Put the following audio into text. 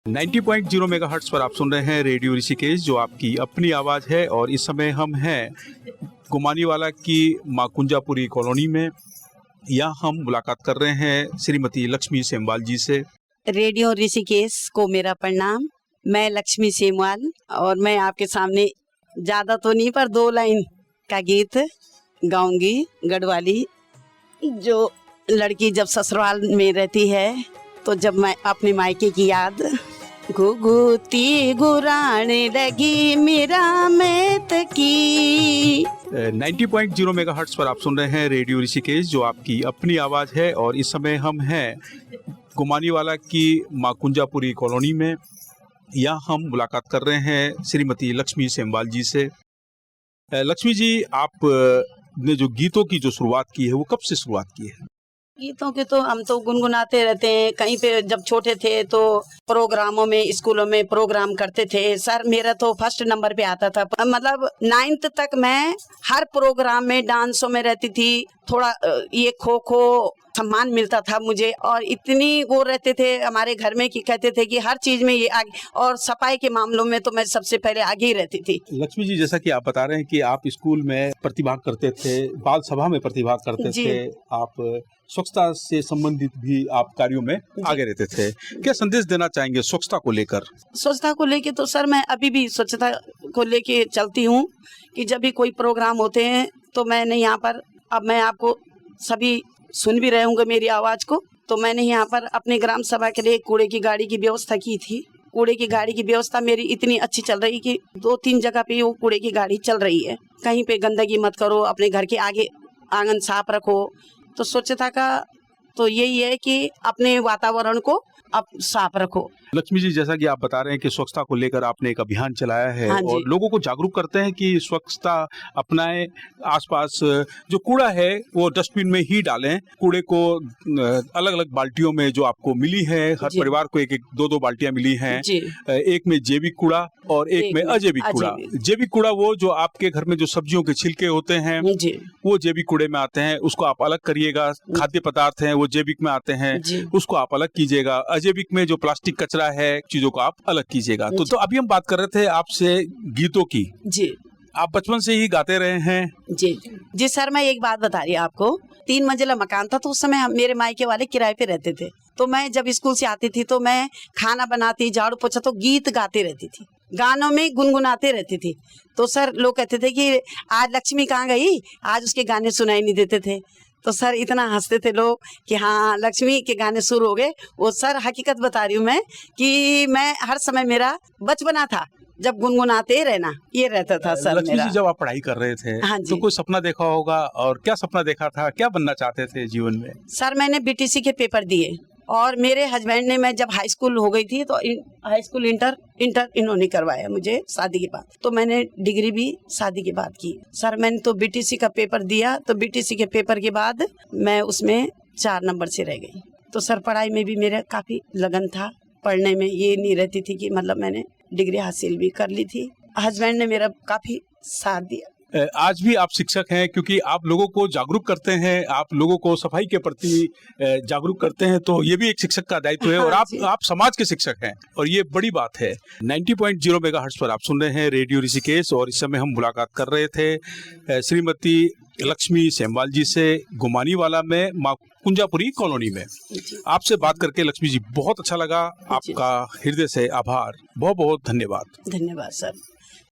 90.0 megahertz पर आप सुन रहे हैं रेडियो ऋषिकेश, जो आपकी अपनी आवाज़ है। और इस समय हम हैं गुमानीवाला की माँ कुंजापुरी कॉलोनी में। यहाँ हम मुलाकात कर रहे हैं श्रीमती लक्ष्मी सेमवाल जी से। रेडियो ऋषिकेश को मेरा प्रणाम। मैं लक्ष्मी सेमवाल और मैं आपके सामने ज़्यादा तो नहीं पर 2 लाइन का गीत गाऊंगी। गढ़वाली, जो लड़की जब ससुराल में रहती है तो जब मैं अपने मायके की याद घुघुती गुराने लगी मेरा मैत की। 90.0 मेगाहर्ट्ज़ पर आप सुन रहे हैं रेडियो ऋषिकेश, जो आपकी अपनी आवाज़ है। और इस समय हम हैं गुमानीवाला की माँ कुंजापुरी कॉलोनी में। यहाँ हम मुलाकात कर रहे हैं श्रीमती लक्ष्मी सेमवाल जी से। लक्ष्मी जी, आप ने जो गीतों की जो शुरुआत की है वो कब से शुरुआत की है? गीतों के तो हम तो गुनगुनाते रहते हैं। कहीं पे जब छोटे थे तो प्रोग्रामों में, स्कूलों में प्रोग्राम करते थे। सर मेरा तो फर्स्ट नंबर पे आता था। मतलब 9th तक मैं हर प्रोग्राम में, डांसों में रहती थी। थोड़ा ये खो खो सम्मान मिलता था मुझे। और इतनी वो रहते थे हमारे घर में कि कहते थे कि हर चीज में ये आगे, और सफाई के मामलों में तो मैं सबसे पहले आगे ही रहती थी। लक्ष्मी जी, जैसा कि आप बता रहे हैं कि आप स्कूल में प्रतिभाग करते थे, बाल सभा में प्रतिभाग करते थे, आप स्वच्छता से संबंधित भी आप कार्यों में आगे रहते थे। क्या संदेश देना चाहेंगे स्वच्छता को लेकर? स्वच्छता को लेके तो सर मैं अभी भी स्वच्छता को लेके चलती हूँ कि जब भी कोई प्रोग्राम होते हैं तो मैंने यहाँ पर, अब मैं आपको सभी सुन भी रहे होंगे मेरी आवाज को, तो मैंने यहाँ पर अपने ग्राम सभा के लिए कूड़े की गाड़ी की व्यवस्था की थी। कूड़े की गाड़ी की व्यवस्था मेरी इतनी अच्छी चल रही कि 2-3 जगह पे वो कूड़े की गाड़ी चल रही है। कहीं पे गंदगी मत करो, अपने घर के आगे आंगन साफ रखो। तो स्वच्छता का तो यही है कि अपने वातावरण को अब साफ रखो। लक्ष्मी जी, जैसा कि आप बता रहे हैं कि स्वच्छता को लेकर आपने एक अभियान चलाया है और लोगों को जागरूक करते हैं कि स्वच्छता अपनाएं, आसपास जो कूड़ा है वो डस्टबिन में ही डालें। कूड़े को अलग अलग बाल्टियों में जो आपको मिली है, हर परिवार को 1-1, 2-2 बाल्टियां मिली हैं। एक में जैविक कूड़ा और एक में अजैविक कूड़ा। जैविक कूड़ा वो जो आपके घर में जो सब्जियों के छिलके होते हैं वो जैविक कूड़े में आते हैं, उसको आप अलग करिएगा। खाद्य पदार्थ हैं वो जैविक में आते हैं, उसको आप अलग कीजिएगा। अजैविक में जो प्लास्टिक कचरा है, चीजों को आप अलग कीजिएगा। तो अभी हम बात कर रहे थे आपसे गीतों की। जी, आप बचपन से ही गाते रहे हैं? जी सर, मैं एक बात बता रही हूँ आपको। 3 मंजिला मकान था तो उस समय मेरे मायके वाले किराए पे रहते थे। तो मैं जब स्कूल से आती थी तो मैं खाना बनाती, झाड़ू पोछा, तो गीत गाते रहती थी, गानों में गुनगुनाते रहती थी। तो सर लोग कहते थे कि आज लक्ष्मी कहाँ गई, आज उसके गाने सुनाई नहीं देते थे। तो सर इतना हंसते थे लोग कि हाँ लक्ष्मी के गाने शुरू हो गए। वो सर हकीकत बता रही हूँ मैं कि मैं हर समय, मेरा बचपना था जब गुनगुनाते रहना, ये रहता था सर लक्ष्मी मेरा। जी, जब आप पढ़ाई कर रहे थे तो कोई सपना देखा होगा, और क्या सपना देखा था, क्या बनना चाहते थे जीवन में? सर मैंने बीटीसी के पेपर दिए और मेरे हस्बैंड ने, मैं जब हाई स्कूल हो गई थी तो हाई स्कूल इंटर इन्होंने करवाया मुझे शादी के बाद। तो मैंने डिग्री भी शादी के बाद की। सर मैंने तो बीटीसी का पेपर दिया, तो बीटीसी के पेपर के बाद मैं उसमें 4 नंबर से रह गई। तो सर पढ़ाई में भी मेरा काफी लगन था, पढ़ने में ये नहीं रहती थी कि मतलब मैंने डिग्री हासिल भी कर ली थी। हस्बैंड ने मेरा काफी साथ दिया। आज भी आप शिक्षक हैं, क्योंकि आप लोगों को जागरूक करते हैं, आप लोगों को सफाई के प्रति जागरूक करते हैं। तो ये भी एक शिक्षक का दायित्व है। और आप समाज के शिक्षक हैं और ये बड़ी बात है। 90.0 मेगाहर्ट्ज़ पर आप सुन रहे हैं रेडियो ऋषिकेश, और इस समय हम मुलाकात कर रहे थे श्रीमती लक्ष्मी सेमवाल जी से, गुमानीवाला में माँ कुंजापुरी कॉलोनी में। आपसे बात करके लक्ष्मी जी बहुत अच्छा लगा। आपका हृदय से आभार, बहुत बहुत धन्यवाद। धन्यवाद सर।